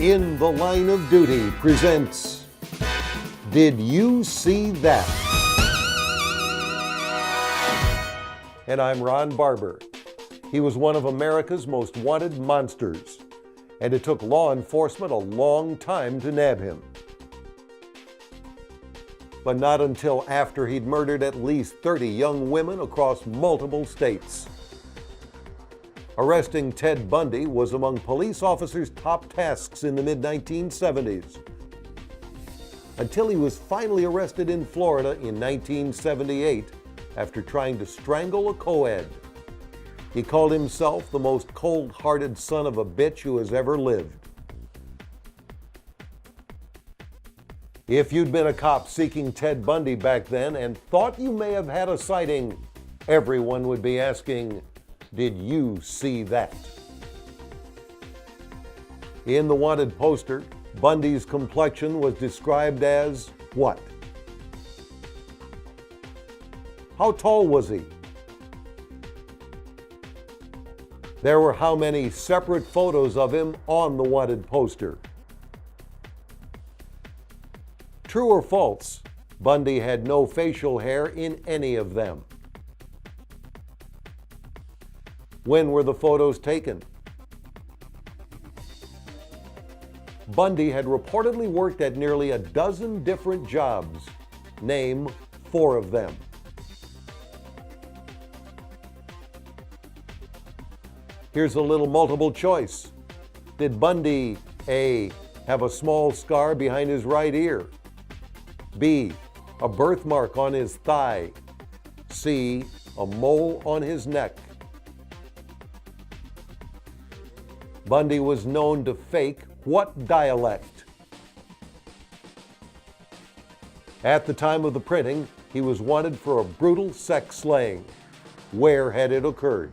In the Line of Duty presents Did You See That? And I'm Ron Barber. He was one of America's most wanted monsters, and it took law enforcement a long time to nab him. But not until after he'd murdered at least 30 young women across multiple states. Arresting Ted Bundy was among police officers' top tasks in the mid-1970s, until he was finally arrested in Florida in 1978 after trying to strangle a co-ed. He called himself the most cold-hearted son of a bitch who has ever lived. If you'd been a cop seeking Ted Bundy back then and thought you may have had a sighting, everyone would be asking, did you see that? In the wanted poster, Bundy's complexion was described as what? How tall was he? There were how many separate photos of him on the wanted poster? True or false, Bundy had no facial hair in any of them. When were the photos taken? Bundy had reportedly worked at nearly a dozen different jobs. Name 4 of them. Here's a little multiple choice. Did Bundy A, have a small scar behind his right ear? B, a birthmark on his thigh? C, a mole on his neck? Bundy was known to fake what dialect? At the time of the printing, he was wanted for a brutal sex slaying. Where had it occurred?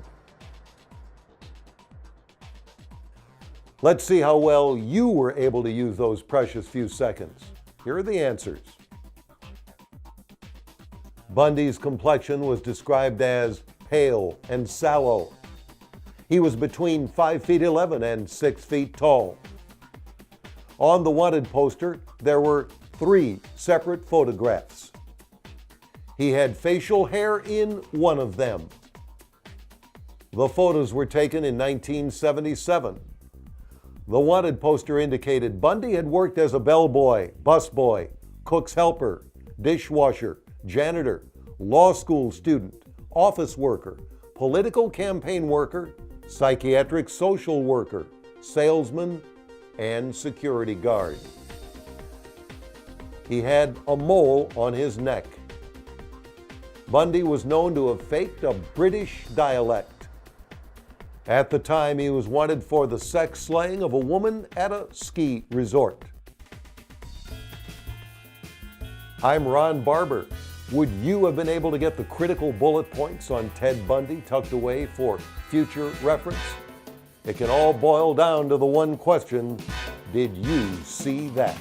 Let's see how well you were able to use those precious few seconds. Here are the answers. Bundy's complexion was described as pale and sallow. He was between 5 feet 11 and 6 feet tall. On the wanted poster, there were 3 separate photographs. He had facial hair in one of them. The photos were taken in 1977. The wanted poster indicated Bundy had worked as a bellboy, busboy, cook's helper, dishwasher, janitor, law school student, office worker, political campaign worker, psychiatric social worker, salesman, and security guard. He had a mole on his neck. Bundy was known to have faked a British dialect. At the time, he was wanted for the sex slaying of a woman at a ski resort. I'm Ron Barber. Would you have been able to get the critical bullet points on Ted Bundy tucked away for future reference? It can all boil down to the one question, did you see that?